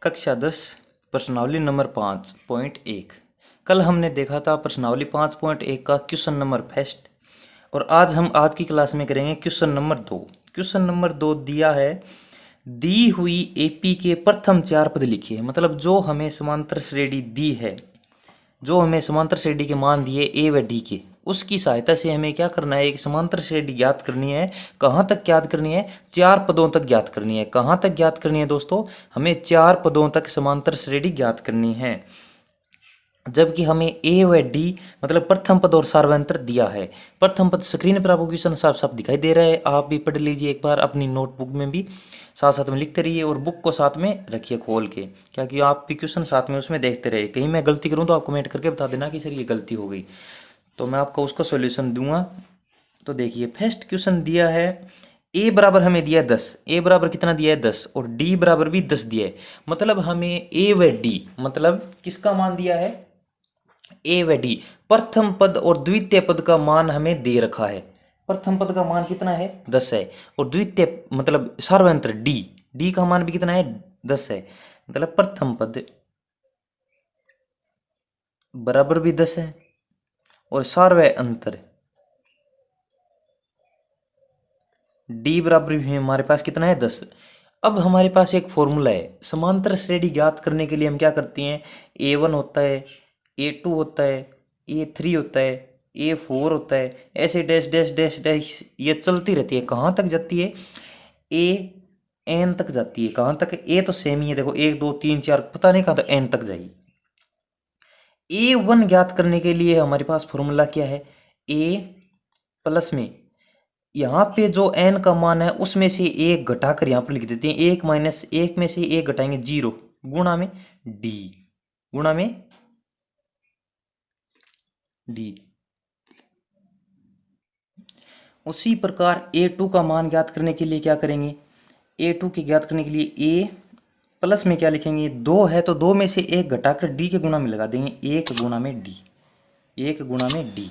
कक्षा 10 प्रश्नावली नंबर 5.1। कल हमने देखा था प्रश्नावली 5.1 का क्वेश्चन नंबर फर्स्ट, और आज की क्लास में करेंगे क्वेश्चन नंबर 2। क्वेश्चन नंबर 2 दिया है, दी हुई एपी के प्रथम 4 पद लिखिए। मतलब जो हमें समांतर श्रेणी दी है, जो हमें समांतर श्रेणी के मान दिए ए व डी के, उसकी सहायता से हमें क्या करना है, एक समांतर श्रेणी ज्ञात करनी है। कहाँ तक ज्ञात करनी है? 4 पदों तक ज्ञात करनी है। कहाँ तक ज्ञात करनी है दोस्तों? हमें 4 पदों तक समांतर श्रेणी ज्ञात करनी है, जबकि हमें ए व डी मतलब प्रथम पद और सार्वंतर दिया है। प्रथम पद स्क्रीन पर आपको क्वेश्चन साफ साफ दिखाई दे रहा है, आप भी पढ़ लीजिए एक बार, अपनी नोटबुक में भी साथ साथ में लिखते रहिए और बुक को साथ में रखिए खोल के, क्या कि आप भी क्वेश्चन साथ में उसमें देखते रहिए। कहीं मैं गलती करूँ तो आप कमेंट करके बता देना कि सर ये गलती हो गई, तो मैं आपको उसका सोल्यूशन दूंगा। तो देखिए फर्स्ट क्वेश्चन दिया है, ए बराबर हमें दिया है 10। ए बराबर कितना दिया है? 10। और डी बराबर भी 10 दिया है। मतलब हमें ए व डी मतलब किसका मान दिया है? ए व डी प्रथम पद और द्वितीय पद का मान हमें दे रखा है। प्रथम पद का मान कितना है? 10 है। और द्वितीय मतलब सार्वंत्र डी, डी का मान भी कितना है? 10 है। मतलब प्रथम पद बराबर भी 10 है और सार्वंत्र डी बराबर भी हमारे पास कितना है? 10। अब हमारे पास एक फॉर्मूला है, समांतर श्रेणी ज्ञात करने के लिए हम क्या करते हैं, A1 होता है, A2 होता है, A3 होता है, A4 होता है, ऐसे डैश डैश डैश डैश ये चलती रहती है। कहाँ तक जाती है? AN तक जाती है। कहाँ तक? A तो सेम ही है, देखो 1 2 3 4 पता नहीं कहाँ तक N तक जाएगी। A1 ज्ञात करने के लिए हमारे पास फॉर्मूला क्या है? A प्लस में यहाँ पे जो n का मान है उसमें से एक घटाकर यहाँ पर लिख देते हैं, 1 माइनस 1 में से एक घटाएंगे 0 गुणा में d, गुणा में d। उसी प्रकार a2 का मान ज्ञात करने के लिए क्या करेंगे? a2 के ज्ञात करने के लिए a प्लस में क्या लिखेंगे? 2 है तो 2 में से एक घटाकर d के गुणा में लगा देंगे, 1 गुणा में d, 1 गुणा में d।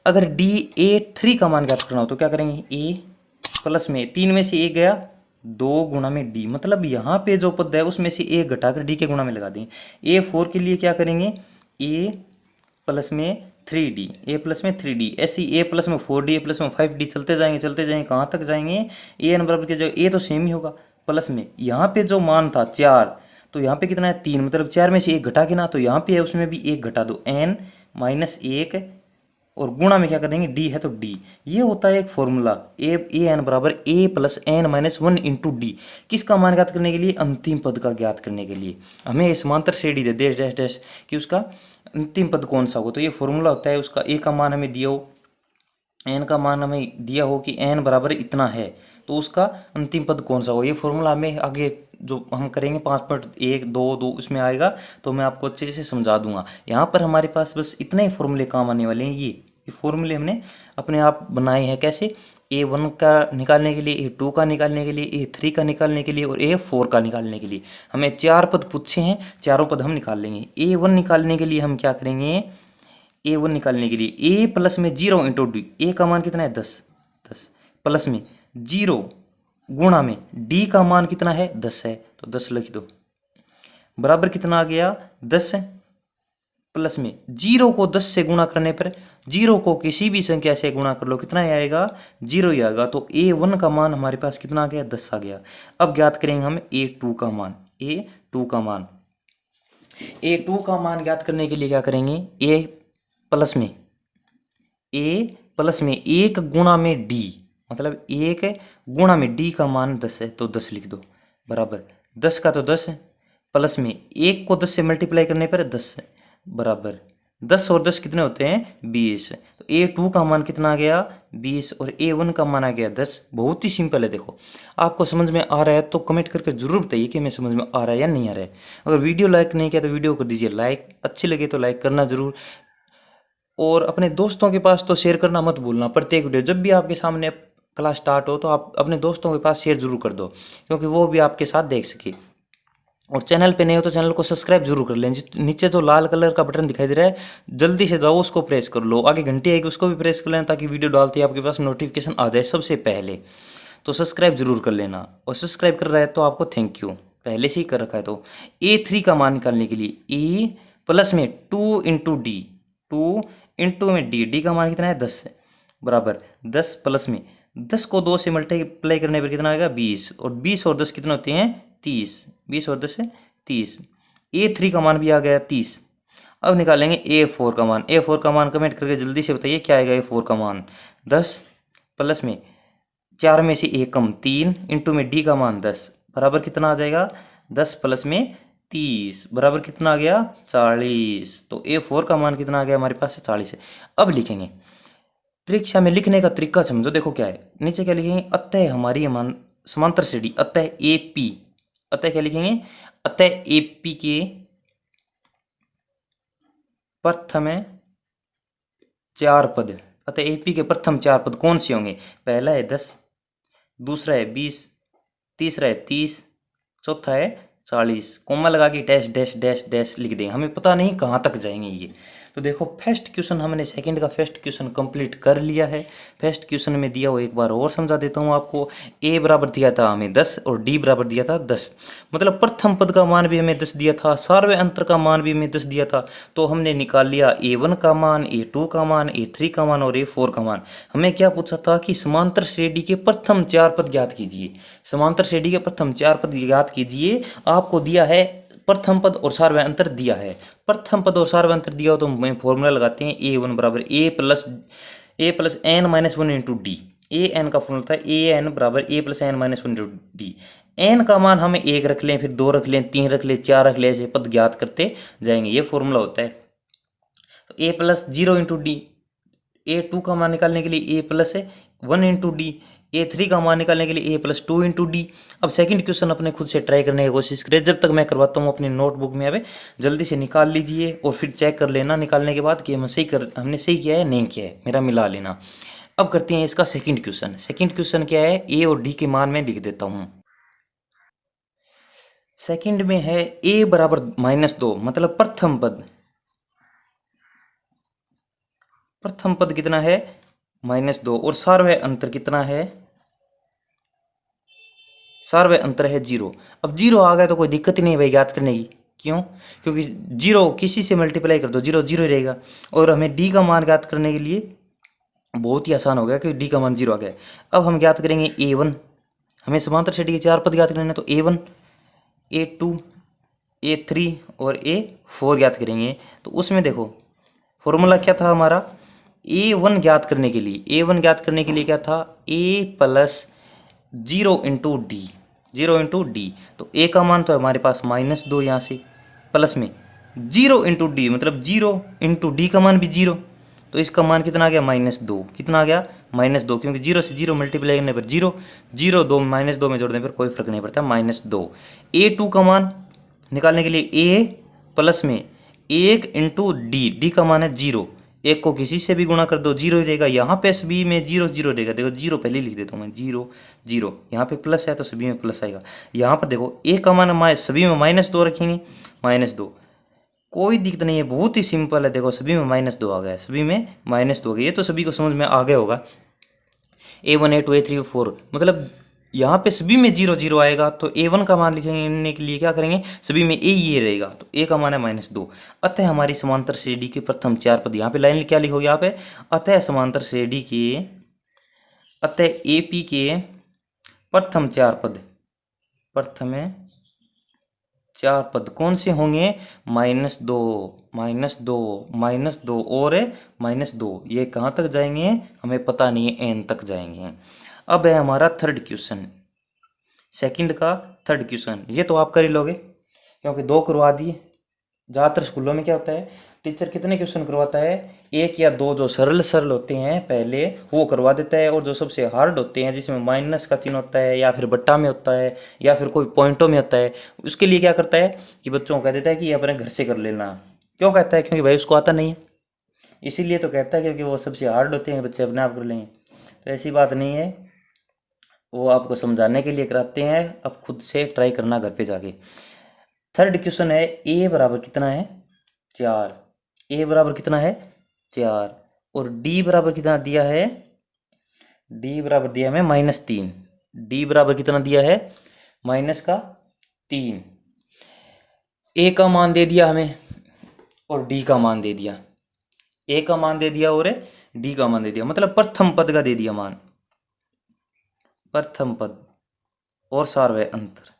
अगर डी A3 का मान ज्ञात करना हो तो क्या करेंगे? ए प्लस में 3 में से एक गया 2 गुणा में डी, मतलब यहाँ पे जो पद है उसमें से एक घटाकर डी के गुणा में लगा देंगे। A4 के लिए क्या करेंगे? ए प्लस में 3D, ए प्लस में 3D, ऐसी ए प्लस में 4D, ए प्लस में 5D, चलते जाएंगे कहाँ तक जाएंगे? ए एन बराबर के जगह ए तो सेम ही होगा, प्लस में यहाँ पे जो मान था 4, तो यहाँ पे कितना है? 3, मतलब 4 में से एक घटा के ना, तो यहाँ पे है उसमें भी एक घटा दो, n माइनस 1, और गुणा में क्या कर देंगे? डी है तो डी। ये होता है एक फॉर्मूला, ए एन बराबर A plus N minus 1 into D. किसका मान ज्ञात करने के लिए? अंतिम पद का ज्ञात करने के लिए हमें समांतर श्रेणी दे डैश डैश डैश कि उसका अंतिम पद कौन सा हो। तो ये फॉर्मूला होता है उसका, ए का मान हमें दिया हो, एन का मान हमें दिया हो कि एन बराबर इतना है, तो उसका अंतिम पद कौन सा हो। ये फॉर्मूला हमें आगे जो हम करेंगे 5.1 2 2 उसमें आएगा, तो मैं आपको अच्छे से समझा दूंगा। यहाँ पर हमारे पास बस इतने ही फॉर्मूले काम आने वाले हैं। ये फॉर्मूले हमने अपने आप बनाए हैं। कैसे? A1 का निकालने के लिए, A2 का निकालने के लिए, A3 का निकालने के लिए और A4 का निकालने के लिए। हमें 4 पद पूछे हैं, चारों पद हम निकाल लेंगे। A1 निकालने के लिए हम क्या करेंगे? A1 निकालने के लिए ए प्लस में 0 इंटू डी, ए का मान कितना है? 10 प्लस में 0 गुणा में डी का मान कितना है? 10 है, तो 10 लिख दो, बराबर कितना आ गया? 10 है। प्लस में 0 को 10 से गुणा करने पर, 0 को किसी भी संख्या से गुणा कर लो, कितना ही आएगा? 0 ही आएगा। तो A1 का मान हमारे पास कितना आ गया? 10 आ गया। अब ज्ञात करेंगे हम A2 का मान। A2 का मान, A2 का मान ज्ञात करने के लिए क्या करेंगे? A प्लस में, ए प्लस में 1 गुणा में डी, मतलब 1 गुणा में डी का मान 10 है, तो 10 लिख दो, बराबर 10 का तो 10 है, प्लस में 1 को 10 से मल्टीप्लाई करने पर 10 है, बराबर 10 और 10 कितने होते हैं? 20। तो A2 का मान कितना आ गया? 20 और A1 का मान आ गया 10। बहुत ही सिंपल है। देखो आपको समझ में आ रहा है तो कमेंट करके जरूर बताइए कि मैं समझ में आ रहा है या नहीं आ रहा है। अगर वीडियो लाइक नहीं किया तो वीडियो कर दीजिए लाइक, अच्छी लगे तो लाइक करना जरूर, और अपने दोस्तों के पास तो शेयर करना मत भूलना। प्रत्येक वीडियो जब भी आपके सामने क्लास स्टार्ट हो तो आप अपने दोस्तों के पास शेयर जरूर कर दो, क्योंकि वो भी आपके साथ देख सके। और चैनल पे नहीं हो तो चैनल को सब्सक्राइब जरूर कर लें। नीचे जो लाल कलर का बटन दिखाई दे रहा है जल्दी से जाओ उसको प्रेस कर लो, आगे घंटी आएगी उसको भी प्रेस कर लेना, ताकि वीडियो डालते ही आपके पास नोटिफिकेशन आ जाए सबसे पहले। तो सब्सक्राइब जरूर कर लेना, और सब्सक्राइब कर रहा है तो आपको थैंक यू। पहले से ही कर रखा है। तो A3 का मान निकालने के लिए A प्लस में 2 इंटू डी, 2 इंटू में डी का मान कितना है 10 है, बराबर 10 प्लस में 10 को 2 से मल्टीप्लाई करने पर कितना आएगा 20, और 20 और 10 कितने होते हैं 30, 20 और 10 है 30। A3 का मान भी आ गया 30। अब निकालेंगे A4 का मान। A4 का मान कमेंट करके जल्दी से बताइए क्या आएगा A4 का मान। 10 प्लस में 4 में से 1 कम 3 इंटू में डी का मान 10, बराबर कितना आ जाएगा 10 प्लस में 30, बराबर कितना आ गया 40। तो A4 का मान कितना आ गया हमारे पास 40 है। अब लिखेंगे, परीक्षा में लिखने का तरीका समझो, देखो क्या है, नीचे क्या लिखेंगे, अतः हमारी समांतर श्रेणी, अतः AP, अतः क्या लिखेंगे, अतः AP के प्रथम 4 पद, अतः AP के प्रथम 4 पद कौन से होंगे, पहला है 10, दूसरा है 20, तीसरा है 30, चौथा है 40। कोमा लगा के डैश डैश डैश डैश लिख देंगे, हमें पता नहीं कहाँ तक जाएंगे ये। तो देखो फर्स्ट क्वेश्चन हमने सेकंड का फर्स्ट क्वेश्चन कंप्लीट कर लिया है। फर्स्ट क्वेश्चन में दिया हुआ एक बार और समझा देता हूँ आपको। A बराबर दिया था हमें 10 और D बराबर दिया था 10, मतलब प्रथम पद का मान भी हमें 10 दिया था, सार्वय अंतर का मान भी हमें 10 दिया था। तो हमने निकाल लिया A1 का मान, A2 का मान, A3 का मान और A4 का मान। हमें क्या पूछा था कि समांतर श्रेणी के प्रथम 4 पद ज्ञात कीजिए, समांतर श्रेणी के प्रथम 4 पद ज्ञात कीजिए। आपको दिया है प्रथम पद और सार्वय अंतर दिया है, प्रथम पद और सार्वय अंतर दिया हो तो मैं फॉर्मूला लगाते हैं A1 बराबर A plus N minus one into D. A N का फॉर्मूला था A n बराबर A plus N minus one into D. N का मान हमें 1 रख लें, फिर 2 रख लें, 3 रख लें, 4 रख लें, ऐसे पद ज्ञात करते जाएंगे, ये फॉर्मूला होता है। तो A plus 0 into D, A2 का मान निकालने के लिए A प्लस है 1 इंटू डी, A3 का मान निकालने के लिए A प्लस 2 इंटू डी। अब सेकंड क्वेश्चन अपने खुद से ट्राई करने की कोशिश करें, जब तक मैं करवाता हूँ अपनी नोटबुक में। अब जल्दी से निकाल लीजिए और फिर चेक कर लेना निकालने के बाद कि हमने सही किया है नहीं किया है, मेरा मिला लेना। अब करते हैं इसका सेकंड क्वेश्चन। सेकंड क्वेश्चन क्या है, A और D के मान में लिख देता हूँ। सेकंड में है A बराबर -2, मतलब प्रथम पद, प्रथम पद कितना है -2, और सार्वय अंतर कितना है, सार्वय अंतर है 0। अब 0 आ गया तो कोई दिक्कत ही नहीं भाई ज्ञात करने की, क्यों, क्योंकि 0 किसी से मल्टीप्लाई कर दो 0 0 ही रहेगा। और हमें D का मान ज्ञात करने के लिए बहुत ही आसान हो गया क्योंकि D का मान 0 आ गया। अब हम ज्ञात करेंगे A1, हमें समांतर श्रेणी के 4 पद ज्ञात करने हैं, तो A1, A2, A3 और A4 ज्ञात करेंगे। तो उसमें देखो फॉर्मूला क्या था हमारा, A1 ज्ञात करने के लिए, A1 ज्ञात करने के लिए क्या था, A plus 0 into D, 0 into D. तो A का मान तो हमारे पास -2 यहाँ से, प्लस में 0 इंटू डी, मतलब 0 इंटू डी का मान भी 0, तो इसका मान कितना आ गया -2, कितना आ गया -2, क्योंकि 0 से 0 मल्टीप्लाई करने पर 0, 0 2 -2 में जोड़ने पर कोई फर्क नहीं पड़ता, -2। A2 का मान निकालने के लिए A प्लस में 1 इंटू डी का मान है 0, 1 को किसी से भी गुणा कर दो 0 ही रहेगा, यहाँ पे सभी में 0 0 रहेगा। देखो 0 पहले लिख देता हूँ मैं, 0 0, यहाँ पे प्लस है तो सभी में प्लस आएगा। यहाँ पर देखो A का मान सभी में -2 रखेंगे, -2, कोई दिक्कत नहीं है, बहुत ही सिंपल है। देखो सभी में -2 आ गया, सभी में -2 आ गया, ये तो सभी को समझ में आ गया होगा। A1 A2 A3 A4, मतलब यहाँ पे सभी में 0 0 आएगा, तो A1 का मान लिखने के लिए क्या करेंगे, सभी में A ये रहेगा, तो A का मान है -2। अतः हमारी समांतर श्रेणी के प्रथम 4 पद, यहाँ पे लाइन क्या लिखोगे आप, अतः समांतर श्रेणी के, अतः AP के प्रथम 4 पद, प्रथम 4 पद कौन से होंगे, -2 -2 -2 और -2, ये कहाँ तक जाएंगे हमें पता नहीं है, n तक जाएंगे। अब है हमारा थर्ड क्वेश्चन, सेकंड का थर्ड क्वेश्चन, ये तो आप कर ही लोगे क्योंकि 2 करवा दिए। ज़्यादातर स्कूलों में क्या होता है, टीचर कितने क्वेश्चन करवाता है, 1 या 2 जो सरल सरल होते हैं पहले वो करवा देता है, और जो सबसे हार्ड होते हैं जिसमें माइनस का चिन्ह होता है या फिर बट्टा में होता है या फिर कोई पॉइंटों में होता है, उसके लिए क्या करता है कि बच्चों को कह देता है कि ये अपने घर से कर लेना। क्यों कहता है, क्योंकि भाई उसको आता नहीं है, इसीलिए तो कहता है, क्योंकि वो सबसे हार्ड होते हैं, बच्चे अपने आप कर लेंगे। तो ऐसी बात नहीं है, वो आपको समझाने के लिए कराते हैं, अब खुद से ट्राई करना घर पे जाके। थर्ड क्वेश्चन है, A बराबर कितना है 4, A बराबर कितना है 4, और D बराबर कितना दिया है, D बराबर दिया हमें -3, D बराबर कितना दिया है -3। 3। ए का मान दे दिया हमें और डी का मान दे दिया, ए का मान दे दिया और डी का मान दे दिया, मतलब प्रथम पद का दे दिया मान, प्रथम पद और सार्वय अंतर।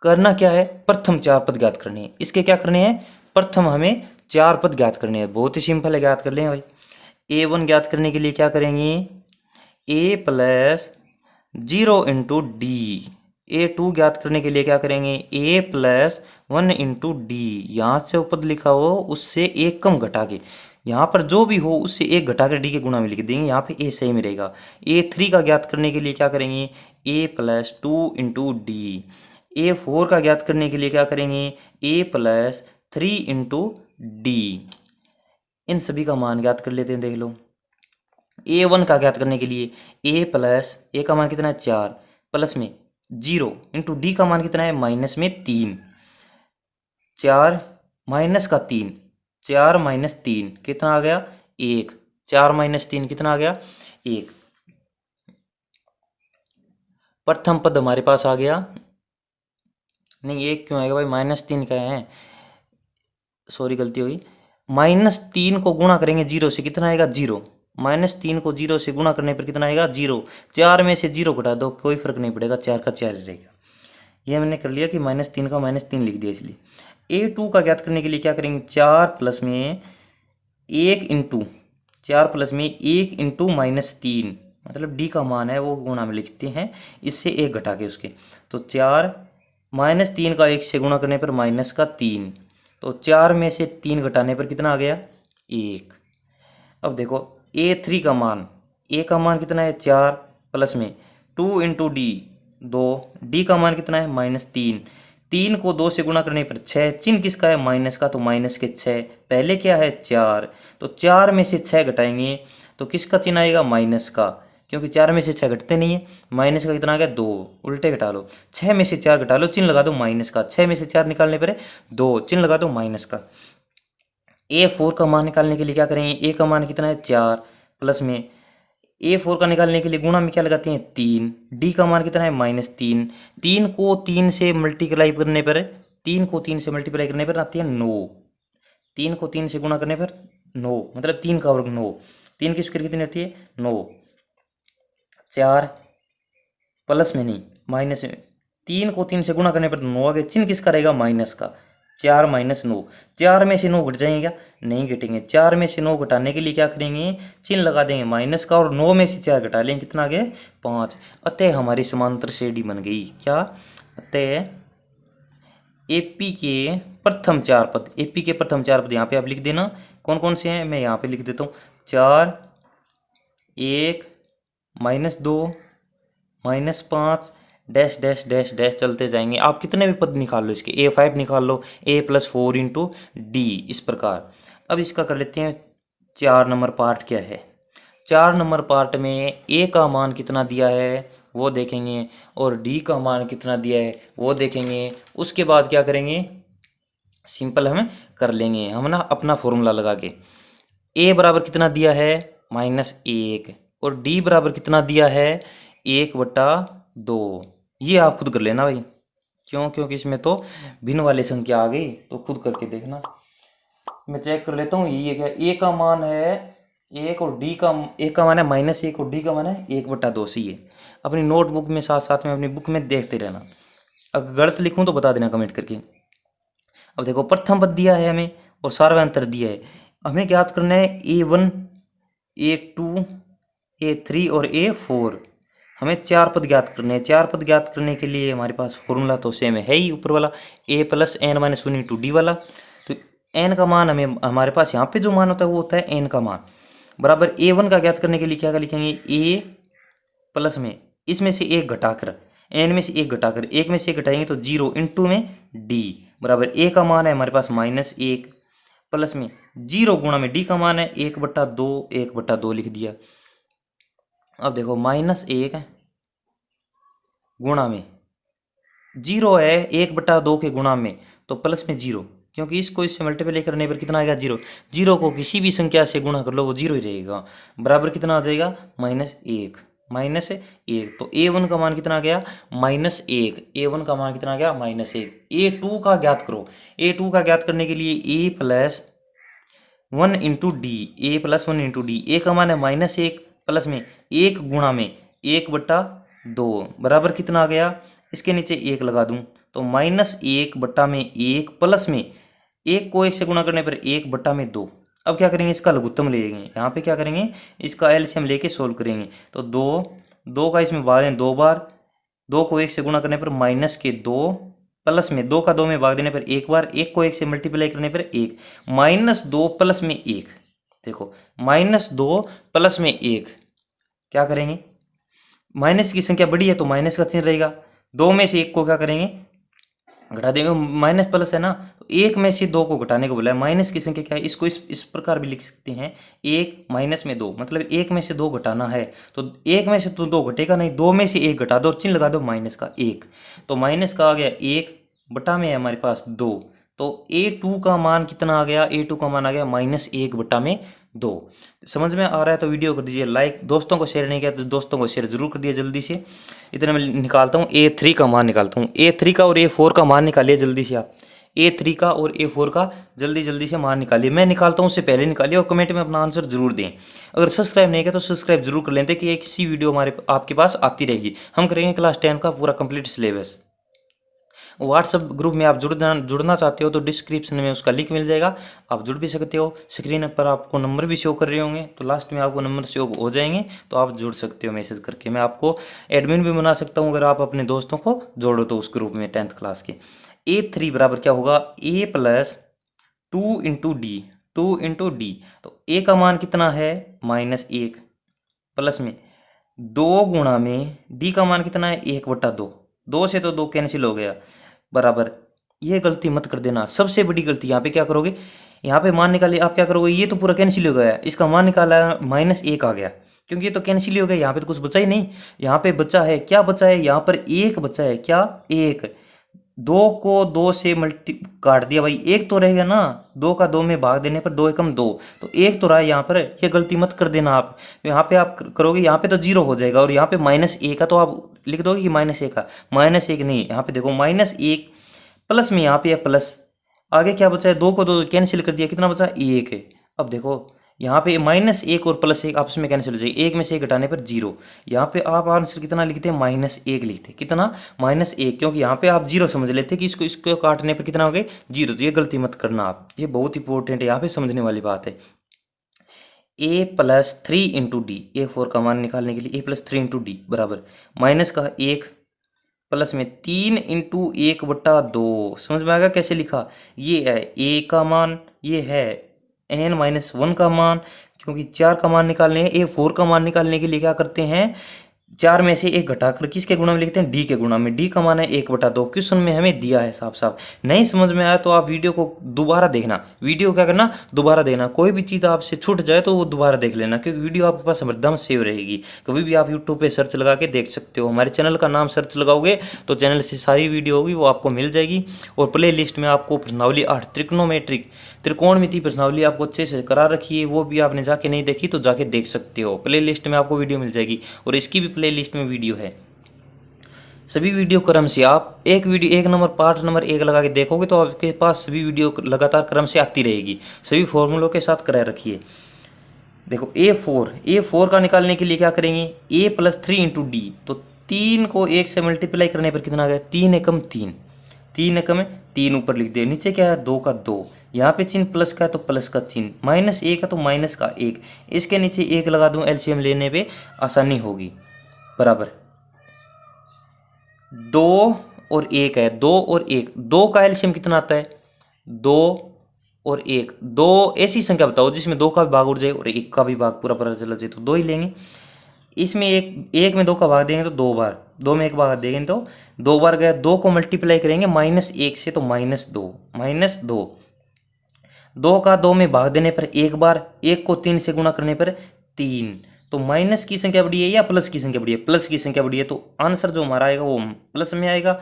करना क्या है, प्रथम चार पद ज्ञात करने हैं। इसके क्या करने हैं, प्रथम हमें चार पद ज्ञात करने हैं। बहुत ही सिंपल है, ज्ञात कर लें भाई। A1 ज्ञात करने के लिए क्या करेंगे, A plus 0 into D. A2 ज्ञात करने के लिए क्या करेंगे, A प्लस 1 इंटू डी। यहाँ से पद लिखा हो उससे एक कम घटा के, यहाँ पर जो भी हो उससे एक घटा कर डी के गुणा में लिख देंगे। यहाँ पे A सही में रहेगा। A3 का ज्ञात करने के लिए क्या करेंगे, A plus 2 into D. A4 का ज्ञात करने के लिए क्या करेंगे, A प्लस 3 इंटू डी। इन सभी का मान ज्ञात कर लेते हैं, देख लो। A1 का ज्ञात करने के लिए A प्लस, A का मान कितना है 4, प्लस में 0 इंटू डी का मान कितना है माइनस में 3। 4 माइनस का 3, 4 माइनस 3 कितना आ गया 1। 4 माइनस 3 कितना आ गया 1। प्रथम पद हमारे पास आ गया, नहीं 1 क्यों आएगा भाई, -3 का है, सॉरी गलती होगी। -3 को गुणा करेंगे 0 से, कितना आएगा 0। -3 को 0 से गुणा करने पर कितना आएगा 0। 4 में से 0 घटा दो, कोई फर्क नहीं पड़ेगा, 4 का 4 ही रहेगा। ये मैंने कर लिया कि -3 का -3 लिख दिया। इसलिए A2 का ज्ञात करने के लिए क्या करेंगे, 4 प्लस में 1 इंटू 4 प्लस में 1 इंटू -3, मतलब डी का मान है वो गुणा में लिखते हैं, इससे 1 घटा के उसके। तो 4 -3 का 1 से गुणा करने पर -3, तो 4 में से 3 घटाने पर कितना आ गया 1। अब देखो A3 का मान, A का मान कितना है 4, प्लस में 2 इंटू डी 2, डी का मान कितना है -3। 3 को 2 से गुणा करने पर 6, चिन्ह किसका है माइनस का, तो माइनस के 6, पहले क्या है 4, तो 4 में से 6 घटाएंगे तो किसका चिन्ह आएगा माइनस का, क्योंकि 4 में से 6 घटते नहीं है। माइनस का कितना आ गया 2, उल्टे घटा लो, 6 में से 4 घटा लो, चिन्ह लगा दो माइनस का, 6 में से 4 निकालने पर 2, चिन्ह लगा दो माइनस का। A4 का मान निकालने के लिए क्या करेंगे, A का मान कितना है 4, प्लस में A4 का निकालने के लिए गुणा में क्या लगाते हैं 3, डी का मान कितना है -3। 3 को 3 से मल्टीप्लाई करने पर, 3 को 3 से मल्टीप्लाई करने पर आती है 9। 3 को 3 से गुणा करने पर 9, मतलब 3 का वर्ग 9। 3 की स्क्वायर कितनी होती है 9। 4 प्लस में नहीं माइनस में, 3 को 3 से गुणा करने पर 9 आ गया, चिन्ह किसका रहेगा माइनस का। 4 माइनस 9, 4 में से 9 घट जाएंगे क्या, नहीं घटेंगे। 4 में से 9 घटाने के लिए क्या करेंगे, चिन्ह लगा देंगे माइनस का, और 9 में से 4 घटा लेंगे, कितना आ गया 5। अतः हमारी समांतर श्रेणी बन गई क्या, अतः एपी के प्रथम चार पद, एपी के प्रथम चार पद यहाँ पे आप लिख देना कौन कौन से हैं, मैं यहाँ पे लिख देता हूँ 4, 1, -2, -5, डैश डैश डैश डैश चलते जाएंगे। आप कितने भी पद निकाल लो इसके, A5 निकाल लो, A प्लस 4 इंटू डी, इस प्रकार। अब इसका कर लेते हैं 4 नंबर पार्ट क्या है। 4 नंबर पार्ट में A का मान कितना दिया है वो देखेंगे, और D का मान कितना दिया है वो देखेंगे। उसके बाद क्या करेंगे, सिंपल हम कर लेंगे हम ना अपना फॉर्मूला लगा के। A बराबर कितना दिया है -1, और D बराबर कितना दिया है 1/2। ये आप खुद कर लेना भाई, क्यों, क्योंकि इसमें तो भिन्न वाली संख्या आ गई, तो खुद करके देखना। मैं चेक कर लेता हूँ ये क्या, A का मान है 1 और D का, A का मान है -1 और D का मान है 1/2 सी है। अपनी नोटबुक में साथ साथ में अपनी बुक में देखते रहना, अगर गलत लिखूँ तो बता देना कमेंट करके। अब देखो प्रथम पद दिया है हमें और सार्वयांतर दिया है, हमें ज्ञात करना है A1, A2, A3 और A4। हमें 4 पद ज्ञात करने हैं। 4 पद ज्ञात करने के लिए हमारे पास फॉर्मूला तो सेम है ही, ऊपर वाला A plus n minus 1 into D वाला। तो n का मान हमें, हमारे पास यहाँ पे जो मान होता है वो होता है n का मान, बराबर A1 का ज्ञात करने के लिए क्या लिखेंगे, A प्लस में इसमें से 1 घटाकर, n में से 1 घटाकर, 1 में से 1 घटाएंगे तो 0 इंटू में d, बराबर A का मान है हमारे पास -1, प्लस में 0 गुणा में d का मान है 1/2, 1/2 लिख दिया। अब देखो -1 गुणा में 0 है 1/2 के गुणा में, तो प्लस में 0, क्योंकि इसको इससे मल्टीप्लाई करने पर कितना आएगा 0। 0 को किसी भी संख्या से गुणा कर लो वो 0 ही रहेगा, बराबर कितना आ जाएगा -1। माइनस एक। तो A1 का मान कितना आ गया -1। A1 का मान कितना आ गया -1। A2 का ज्ञात करो। A2 का ज्ञात करने के लिए A+1 into D, A+1 into D. A का मान है -1 प्लस में 1 गुणा में 1/2 बराबर कितना आ गया, इसके नीचे 1 लगा दूं तो -1/1 प्लस में 1 को 1 से गुणा करने पर 1/2। अब क्या करेंगे, इसका लघुत्तम लेंगे। यहाँ पे क्या करेंगे, इसका एलसीएम लेके सोल्व करेंगे। तो 2 का इसमें भाग दें 2 बार, 2 को 1 से गुणा करने पर -2 प्लस में 2 का 2 में भाग देने पर 1 बार, 1 को 1 से मल्टीप्लाई करने पर 1, -2 प्लस में 1। देखो -2 प्लस में 1 क्या करेंगे, माइनस की संख्या बड़ी है तो माइनस का चिन्ह रहेगा। 2 में से 1 को क्या करेंगे, घटा देंगे। माइनस प्लस है ना, तो 1 में से 2 को घटाने को बोला है। माइनस की संख्या क्या है, इसको इस प्रकार भी लिख सकते हैं, 1 माइनस में 2, मतलब 1 में से 2 घटाना है। तो 1 में से तो 2 घटेगा नहीं, 2 में से 1 घटा दो, चिन्ह लगा दो माइनस का 1। तो माइनस का आ गया 1 बटा में है हमारे पास 2। तो A2 का मान कितना आ गया, A2 का मान आ गया -1/2। समझ में आ रहा है तो वीडियो कर दीजिए लाइक, दोस्तों को शेयर नहीं किया तो दोस्तों को शेयर जरूर कर दिए जल्दी से। इतना मैं निकालता हूँ A3 का मान निकालता हूँ। A3 का और A4 का मान निकालिए जल्दी से आप। A3 का और A4 का जल्दी से मान निकालिए। मैं निकालता हूँ उससे पहले निकालिए और कमेंट में अपना आंसर जरूर दें। अगर सब्सक्राइब नहीं किया तो सब्सक्राइब जरूर कर लेते कि एक सी वीडियो हमारे आपके पास आती रहेगी। हम करेंगे क्लास 10 का पूरा कंप्लीट सिलेबस। व्हाट्सएप ग्रुप में आप जुड़ना चाहते हो तो डिस्क्रिप्शन में उसका लिंक मिल जाएगा, आप जुड़ भी सकते हो। स्क्रीन पर आपको नंबर भी शो कर रहे होंगे, तो लास्ट में आपको नंबर शो हो जाएंगे तो आप जुड़ सकते हो मैसेज करके। मैं आपको एडमिन भी बना सकता हूँ अगर आप अपने दोस्तों को जोड़ो तो उस ग्रुप में 10th क्लास के। A3 बराबर क्या होगा, A+2 into D, 2 into D. तो A का मान कितना है -1 प्लस में 2 गुणा में डी का मान कितना है 1/2। 2 से तो 2 कैंसिल हो गया बराबर। ये गलती मत कर देना, सबसे बड़ी गलती। यहाँ पे क्या करोगे, यहाँ पे मान निकाले आप क्या करोगे, ये तो पूरा कैंसिल हो गया, इसका मान निकाला -1 आ गया क्योंकि ये तो कैंसिल हो गया। यहाँ पे तो कुछ बचा ही नहीं, यहाँ पे बचा है क्या, बचा है यहाँ पर 1 बचा है क्या, 1। 2 को 2 से मल्टी काट दिया भाई, 1 तो रहेगा ना, 2 का 2 में भाग देने पर 2 एकम 2, तो 1 तो रहा है यहाँ पर। ये गलती मत कर देना आप, यहाँ पे आप करोगे यहाँ पे तो 0 हो जाएगा और यहाँ पे -1 का तो आप लिख दोगे कि -1 का, -1 नहीं, यहाँ पे देखो -1 प्लस में यहाँ पे है प्लस, आगे क्या बचा है, 2 को 2 कैंसिल कर दिया, कितना बचा 1 है। अब देखो यहाँ पे -1 और +1 आपस में कैंसिल हो जाएगी, 1 में से 1 घटाने पर 0। यहाँ पे आप आंसर कितना लिखते हैं, -1 लिखते हैं। कितना, -1, क्योंकि यहाँ पे आप 0 समझ लेते कि इसको काटने पर कितना हो गया 0। तो ये गलती मत करना आप, ये बहुत इंपॉर्टेंट है, यहाँ पे समझने वाली बात है। A+3 इंटू डी, A4 का मान निकालने के लिए A+3 इंटू डी बराबर माइनस का 1 प्लस में 3 इंटू 1/2। समझ में आएगा कैसे लिखा, ये है A का मान, ये है n-1 का मान, क्योंकि 4 का मान निकालने हैं। A4 का मान निकालने के लिए क्या करते हैं, 4 में से 1 घटाकर किसके गुणा में लिखते हैं, डी के गुणा में। डी का मान है 1/2, क्वेश्चन में हमें दिया है साफ साफ। नहीं समझ में आया तो आप वीडियो को दोबारा देखना, वीडियो क्या करना दोबारा देखना। कोई भी चीज़ आपसे छूट जाए तो वो दोबारा देख लेना, क्योंकि वीडियो आपके पास हरदम सेव रहेगी। कभी भी आप यूट्यूब पे सर्च लगा के देख सकते हो, हमारे चैनल का नाम सर्च लगाओगे तो चैनल से सारी वीडियो होगी वो आपको मिल जाएगी। और प्ले लिस्ट में आपको प्रश्नावली 8 त्रिकोणोमेट्रिक त्रिकोणमिति प्रश्नावली आपको अच्छे से करा रखी है, वो भी आपने जाके नहीं देखी तो जाके देख सकते हो। प्ले लिस्ट में आपको वीडियो मिल जाएगी और इसकी भी प्ले लिस्ट में वीडियो है। सभी वीडियो क्रम से आप एक वीडियो 1 नंबर पार्ट नंबर 1 लगा के देखोगे तो आपके पास सभी वीडियो लगातार क्रम से आती रहेगी, सभी फॉर्मूलों के साथ करा रखिए। देखो A4 का निकालने के लिए क्या करेंगे, A+3 इंटू डी। तो 3 को 1 से मल्टीप्लाई करने पर कितना आ गया, 3 एकम 3, 3 एकम 3 ऊपर लिख दे, नीचे क्या है 2 का 2, यहाँ पे चिन्ह प्लस का है तो प्लस का चिन्ह, -1 है तो माइनस का 1, इसके नीचे 1 लगा दूं, एलसीएम लेने पे आसानी होगी। बराबर 2 और 1 है, 2 और 1, 2 का एलसीएम कितना आता है 2 और 1, 2 ऐसी संख्या बताओ जिसमें 2 का भी भाग उड़ जाए और 1 का भी भाग पूरा पूरा चला जाए, तो 2 ही लेंगे। इसमें 1 में 2 का भाग देंगे तो 2 बार, 2 में 1 भाग देंगे तो 2 बार गया। 2 को मल्टीप्लाई करेंगे -1 से तो -2, 2 का 2 में भाग देने पर 1 बार, 1 को 3 से गुणा करने पर 3। तो माइनस की संख्या बड़ी है या प्लस की संख्या बड़ी है, प्लस की संख्या बड़ी है, तो आंसर जो हमारा आएगा वो प्लस में आएगा।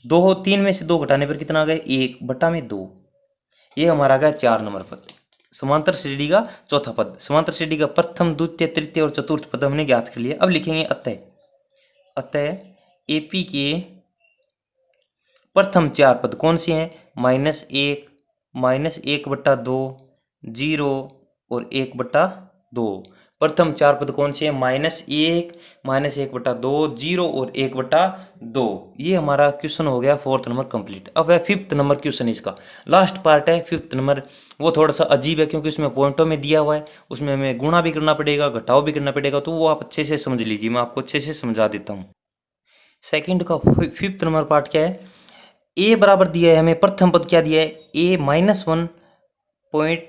3 में से 2 घटाने पर कितना आ गया 1/2। ये हमारा आ गया 4 नंबर पर। समांतर श्रेणी का चौथा पद। समांतर श्रेणी का प्रथम, द्वितीय, तृतीय और चतुर्थ पद हमने ज्ञात कर लिया। अब लिखेंगे अतः। अतः एपी के प्रथम चार पद कौन से हैं? -1, -1/2, 0 और 1/2। प्रथम चार पद कौन से हैं? -1, -1/2, 0 और 1/2। ये हमारा क्वेश्चन हो गया 4th नंबर कंप्लीट। अब है 5th नंबर क्वेश्चन, इसका लास्ट पार्ट है 5th नंबर। वो थोड़ा सा अजीब है क्योंकि उसमें पॉइंटों में दिया हुआ है, उसमें हमें गुणा भी करना पड़ेगा, घटाव भी करना पड़ेगा, तो वो आप अच्छे से समझ लीजिए, मैं आपको अच्छे से समझा देता हूँ। सेकंड का 5th नंबर पार्ट क्या है? ए बराबर दिया है हमें, प्रथम पद क्या दिया है? ए -1 पॉइंट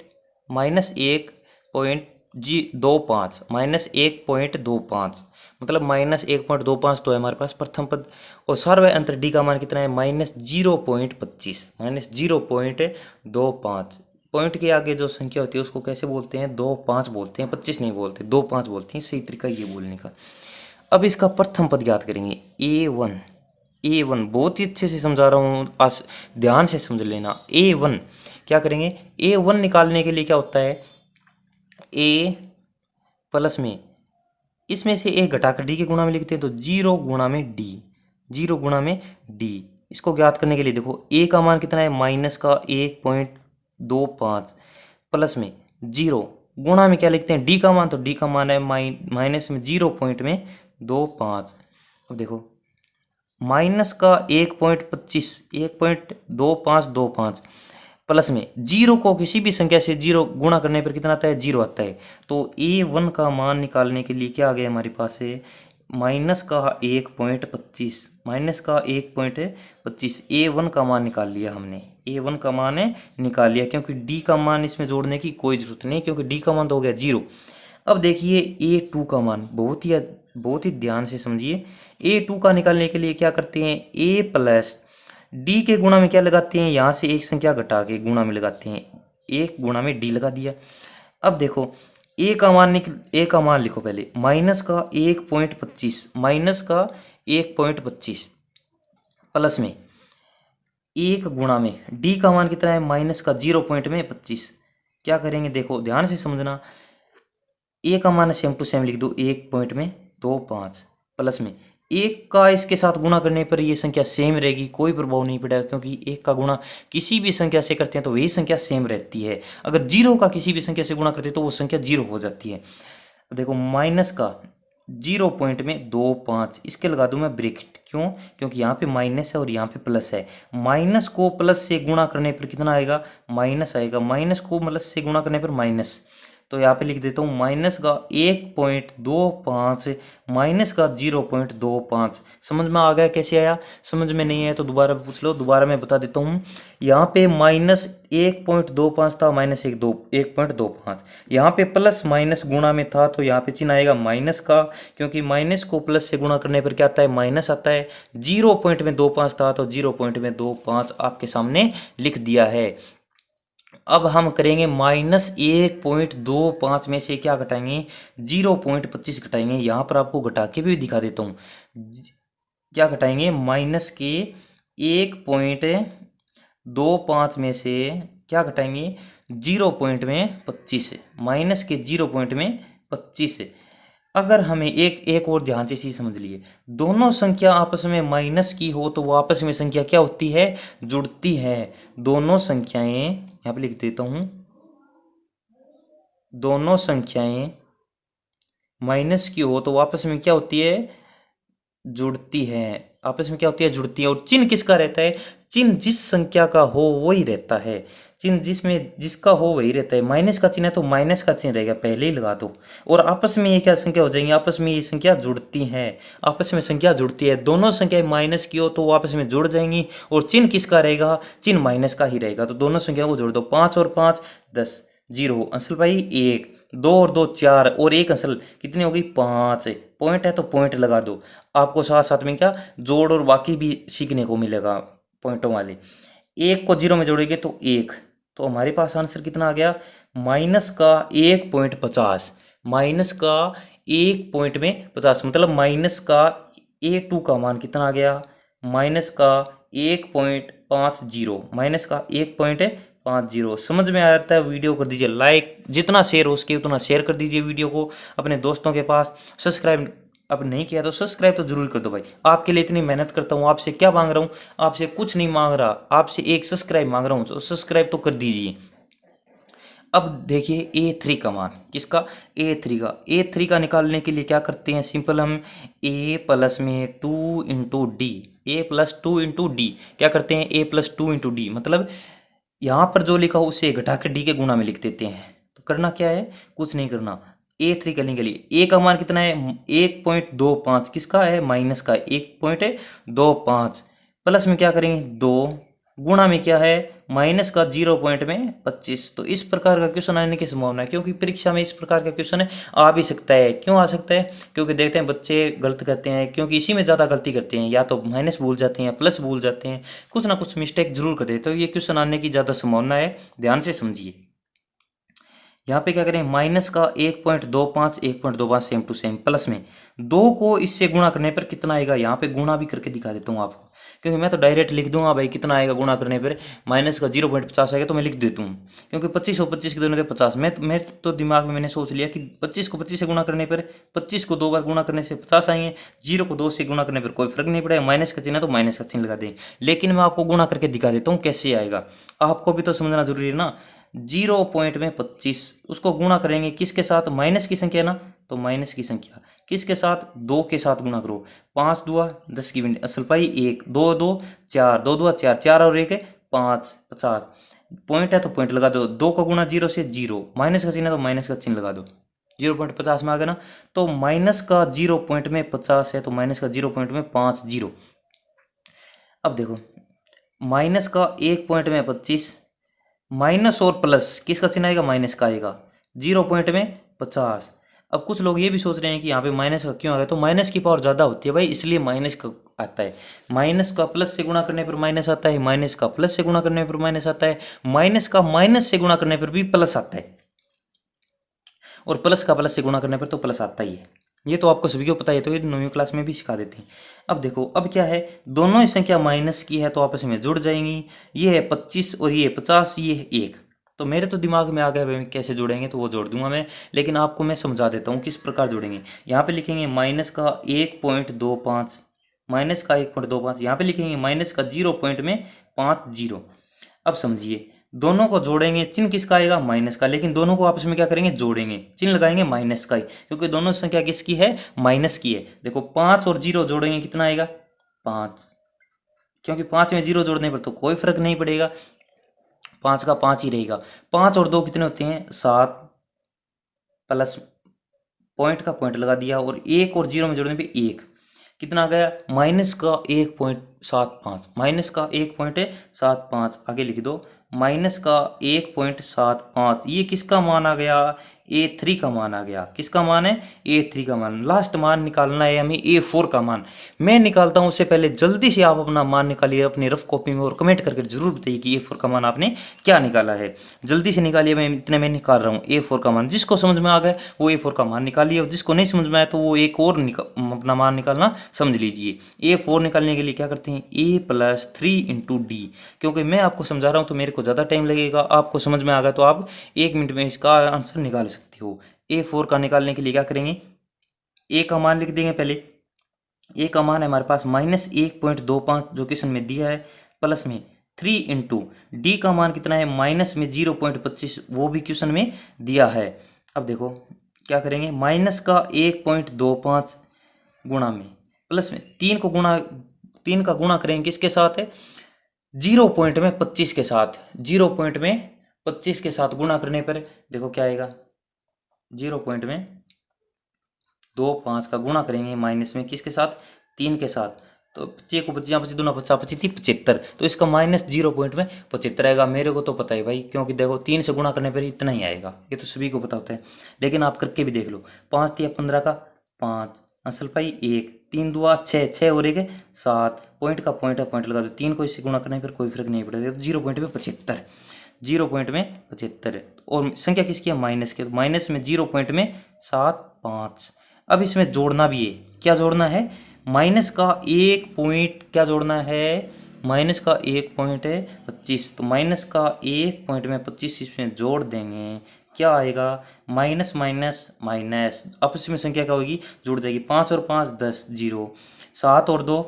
-1.25 -1.25, मतलब -1.25 तो है हमारे पास प्रथम पद। और सार्वय अंतर डी का मान कितना है? -0.25, -0.25। पॉइंट के आगे जो संख्या होती है उसको कैसे बोलते हैं? 25 बोलते हैं, 25 नहीं बोलते, 25 बोलते हैं, सही तरीका ये बोलने का। अब इसका प्रथम पद ज्ञात करेंगे। A1 बहुत ही अच्छे से समझा रहा हूँ, आज ध्यान से समझ लेना। A1 क्या करेंगे? A1 निकालने के लिए क्या होता है? A प्लस में इसमें से A घटाकर D के गुणा में लिखते हैं, तो 0 गुणा में D, 0 गुणा में D। इसको ज्ञात करने के लिए देखो A का मान कितना है? -1.25 प्लस में 0 गुणा में क्या लिखते हैं? D का मान, तो D का मान है माइनस में 0.25। अब देखो माइनस का 1.25 प्लस में 0 को किसी भी संख्या से 0 गुणा करने पर कितना आता है? 0 आता है। तो A1 का मान निकालने के लिए क्या आ गया हमारे पास है? माइनस का 1.25 A1 का मान निकाल लिया हमने, A1 का मान है निकाल लिया, क्योंकि D का मान इसमें जोड़ने की कोई जरूरत नहीं, क्योंकि D का मान तो हो गया 0। अब देखिए A2 का मान, बहुत ही ध्यान से समझिए। A2 का निकालने के लिए क्या करते हैं? A प्लस D के गुणा में क्या लगाते हैं? यहाँ से एक संख्या घटा के गुणा में लगाते हैं, 1 गुणा में D लगा दिया। अब देखो A का मान लिखो पहले, माइनस का 1.25 प्लस में 1 गुणा में D का मान कितना है? माइनस का 0.25। क्या करेंगे? देखो ध्यान से समझना, A का मान सेम टू सेम लिख दो, 1.25 प्लस में 1 का इसके साथ गुणा करने पर ये संख्या सेम रहेगी, कोई प्रभाव नहीं पड़ेगा, क्योंकि 1 का गुणा किसी भी संख्या से करते हैं तो वही संख्या सेम रहती है। अगर 0 का किसी भी संख्या से गुणा करते हैं तो वो संख्या 0 हो जाती है। देखो माइनस का 0.25, इसके लगा दूं मैं ब्रैकेट, क्यों? क्योंकि यहाँ पे माइनस है और यहाँ पे प्लस है। माइनस को प्लस से गुणा करने पर कितना आएगा? माइनस आएगा। माइनस को प्लस से गुणा करने पर माइनस, तो यहाँ पे लिख देता हूँ माइनस का 1.25 माइनस का 0.25। समझ में आ गया? कैसे आया? समझ में नहीं आया तो दोबारा पूछ लो, दोबारा मैं बता देता हूँ। यहाँ पे माइनस 1.25 था, माइनस 1.25। यहाँ पे प्लस माइनस गुणा में था, तो यहाँ पे चिन्ह आएगा माइनस का, क्योंकि माइनस को प्लस से गुणा करने पर क्या आता है? माइनस आता है। 0.25 था तो 0.25 आपके सामने लिख दिया है। अब हम करेंगे -1.25 में से क्या घटाएंगे? 0.25 घटाएंगे। यहाँ पर आपको घटा के भी दिखा देता हूँ, क्या घटाएंगे? माइनस के 1.25 में से क्या घटाएंगे? 0.25, माइनस के 0.25। अगर हमें एक और ध्यान से चीज समझ लिए, दोनों संख्या आपस में माइनस की हो तो वो आपस में संख्या क्या होती है? जुड़ती है। दोनों संख्याएं, यहाँ पे लिख देता हूं, दोनों संख्याएं माइनस की हो तो आपस में क्या होती है? जुड़ती है। आपस में क्या होती है? जुड़ती है। और चिन्ह किसका रहता है? चिन्ह जिस संख्या का हो वही रहता है। चिन्ह जिसका हो वही रहता है। माइनस का चिन्ह है तो माइनस का चिन्ह रहेगा, पहले ही लगा दो। और आपस में ये क्या संख्या हो जाएंगी? आपस में ये संख्या जुड़ती है। आपस में संख्या जुड़ती है। दोनों संख्याएं माइनस की हो तो वो आपस में जुड़ जाएंगी। और चिन्ह किसका रहेगा? चिन्ह माइनस का ही रहेगा। तो दोनों संख्या को जोड़ दो, 5 और 5 10, 0 अंशल भाई 1, 2 और 2 4 और 1 अंशल कितनी होगी? 5। पॉइंट है तो पॉइंट लगा दो। आपको साथ साथ में क्या जोड़ और बाकी भी सीखने को मिलेगा पॉइंटों वाले। 1 को 0 में जोड़ेंगे तो 1, तो हमारे पास आंसर कितना आ गया? माइनस का 1.50, माइनस का 1.50, मतलब माइनस का A2 का मान कितना आ गया? माइनस का 1.50, माइनस का 1.50। 50। समझ में आता है वीडियो कर दीजिए लाइक, जितना शेयर हो सके उतना शेयर कर दीजिए वीडियो को अपने दोस्तों के पास। सब्सक्राइब अब नहीं किया तो सब्सक्राइब तो जरूर कर दो भाई। आपके लिए इतनी मेहनत करता हूँ, आपसे क्या मांग रहा हूँ? आपसे कुछ नहीं मांग रहा, आपसे एक सब्सक्राइब मांग रहा हूँ, तो सब्सक्राइब तो कर दीजिए। अब देखिए A3 का मान, किसका? A3 का निकालने के लिए क्या करते हैं? सिंपल, हम A प्लस में 2 इंटू डी, ए प्लस 2 इंटू डी क्या करते हैं? A प्लस 2 इंटू डी, मतलब यहाँ पर जो लिखा हो उसे घटा कर डी के गुणा में लिख देते हैं। तो करना क्या है? कुछ नहीं करना। A3 करने के लिए A का मान कितना है? 1.25, किसका है? माइनस का 1.25, प्लस में क्या करेंगे? 2, गुणा में क्या है? माइनस का 0 पॉइंट में 25। तो इस प्रकार का क्वेश्चन आने की संभावना है, क्योंकि परीक्षा में इस प्रकार का क्वेश्चन आ भी सकता है। क्यों आ सकता है? क्योंकि देखते हैं बच्चे गलत करते हैं, क्योंकि इसी में ज़्यादा गलती करते हैं, या तो माइनस भूल जाते हैं, प्लस भूल जाते हैं, कुछ ना कुछ मिस्टेक जरूर करते हैं। तो ये क्वेश्चन आने की ज़्यादा संभावना है, ध्यान से समझिए। यहाँ पे क्या करें? माइनस का 1.25 सेम टू सेम, प्लस में 2 को इससे गुणा करने पर कितना आएगा? यहाँ पे गुणा भी करके दिखा देता हूँ आपको, क्योंकि मैं तो डायरेक्ट लिख दूंगा भाई कितना आएगा गुणा करने पर। माइनस का 0.50 आएगा तो मैं लिख देता हूँ, क्योंकि 25 और 25 के दोनों थे 50। मैं तो दिमाग में मैंने सोच लिया कि 25 को 25 से गुणा करने पर, 25 को 2 बार गुणा करने से 50 आएंगे, 0 को 2 से गुणा करने पर कोई फर्क नहीं पड़ेगा। माइनस का चिन्ह है तो माइनस का चिन्ह लगा दें। लेकिन मैं आपको गुणा करके दिखा देता हूँ कैसे आएगा, आपको भी तो समझना जरूरी है ना। 0 पॉइंट में 25, उसको गुणा करेंगे किसके साथ? माइनस की संख्या ना, तो माइनस की संख्या किसके साथ? 2 के साथ गुणा करो। 5 दुआ 10 की भिंडी असल पाई 1, 2 2 4, 2 दुआ 4, 4 और 1 है 5, 50। पॉइंट है तो पॉइंट लगा दो, 2 का गुणा 0 से 0, माइनस का चिन्ह है तो माइनस का चिन्ह लगा दो। 0.50 में आ गया ना, तो माइनस का 0 पॉइंट में 50 है तो माइनस का 0 पॉइंट में 50। अब देखो, माइनस का 1 पॉइंट में 25, माइनस और प्लस किसका चिन्ह आएगा? माइनस का आएगा। 0 पॉइंट में 50। अब कुछ लोग ये भी सोच रहे हैं कि यहाँ पे माइनस का क्यों आ गया, तो माइनस की पावर ज़्यादा होती है भाई, इसलिए माइनस का आता है। माइनस का प्लस से गुणा करने पर माइनस आता है, माइनस का प्लस से गुणा करने पर माइनस आता है, माइनस का माइनस से गुणा करने पर भी प्लस आता है, और प्लस का प्लस से गुणा करने पर तो प्लस आता ही है। ये तो आपको सभी को पता है, तो ये 9वीं क्लास में भी सिखा देते हैं। अब देखो, अब क्या है? दोनों ही संख्या माइनस की है तो आपस में जुड़ जाएंगी। ये है 25 और ये 50, ये है 1। तो मेरे तो दिमाग में आ गया भाई कैसे जोड़ेंगे, तो वो जोड़ दूंगा मैं, लेकिन आपको मैं समझा देता हूँ किस प्रकार जोड़ेंगे। यहाँ पे लिखेंगे माइनस का 1.25, माइनस का 1.25, यहाँ पे लिखेंगे माइनस का 0 पॉइंट में 50। अब समझिए, दोनों को जोड़ेंगे, चिन्ह किसका आएगा? माइनस का, लेकिन दोनों को आपस में क्या करेंगे? जोड़ेंगे, चिन्ह लगाएंगे माइनस का ही, क्योंकि दोनों संख्या किसकी है? माइनस की है। देखो 5 और 0 जोड़ेंगे कितना आएगा? 5, क्योंकि 5 में 0 जोड़ने पर तो कोई फर्क नहीं पड़ेगा, 5 का 5 ही रहेगा। 5 और 2 कितने होते हैं? 7, प्लस पॉइंट का पॉइंट लगा दिया, और 1 और 0 में जोड़ने पे 1, कितना आ गया? माइनस का 1.75, माइनस का 1.75 आगे लिख दो, माइनस का 1.75। ये किसका मान आ गया? A3 का मान आ गया। किसका मान है? A3 का मान। लास्ट मान निकालना है हमें A4 का मान। मैं निकालता हूँ उससे पहले जल्दी से आप अपना मान निकालिए अपनी रफ कॉपी में, और कमेंट करके जरूर बताइए कि A4 का मान आपने क्या निकाला है। जल्दी से निकालिए, मैं इतने में निकाल रहा हूँ A4 का मान। जिसको समझ में आ गया वो A4 का मान निकालिए, और जिसको नहीं समझ में आया तो वो एक और अपना मान निकालना समझ लीजिए। A4 निकालने के लिए क्या करते हैं? A प्लस 3 इंटू डी, क्योंकि मैं आपको समझा रहा हूँ तो मेरे को ज़्यादा टाइम लगेगा, आपको समझ में आ गया तो आप 1 मिनट में इसका आंसर निकाल सकते हो। A4 का निकालने के लिए क्या करेंगे? A का मान लिख देंगे पहले। A का मान है हमारे पास माइनस 1.25 जो क्वेश्चन में दिया है, प्लस में 3 इंटू डी का मान कितना है? माइनस में 0.25, वो भी क्वेश्चन में दिया है। अब देखो क्या करेंगे? माइनस का 1.25 गुणा में, प्लस में 3 का गुणा करेंगे किसके साथ है? 0 पॉइंट में 25 के साथ। 0 पॉइंट में 25 के साथ गुणा करने पर देखो क्या आएगा? 0 पॉइंट में 25 का गुणा करेंगे माइनस में किसके साथ? 3 के साथ। तो 25 को 25 25 दूना 50 25 75, तो इसका माइनस 0 पॉइंट में 75 आएगा। मेरे को तो पता है भाई, क्योंकि देखो 3 से गुणा करने पर इतना ही आएगा, ये तो सभी को पता होता है। लेकिन आप करके भी देख लो, 5 तिया 15 का 5, असल पाई 1, 3 दुआ 6, 6 और 1 7, पॉइंट का पॉइंट है पॉइंट लगा दो। 3 को इससे गुणा करने पर कोई फर्क नहीं पड़ेगा, तो 0 पॉइंट में 75, 0 पॉइंट में 75। और संख्या किसकी है? माइनस की, तो माइनस में 0 पॉइंट में 75। अब इसमें जोड़ना भी है, क्या जोड़ना है? माइनस का 1 पॉइंट क्या जोड़ना है? माइनस का एक पॉइंट है 25, तो माइनस का एक पॉइंट में 25 इसमें जोड़ देंगे, क्या आएगा, माइनस माइनस माइनस, आपस में संख्या क्या होगी, जुड़ जाएगी, 5 और 5 10, 0, 7 और 2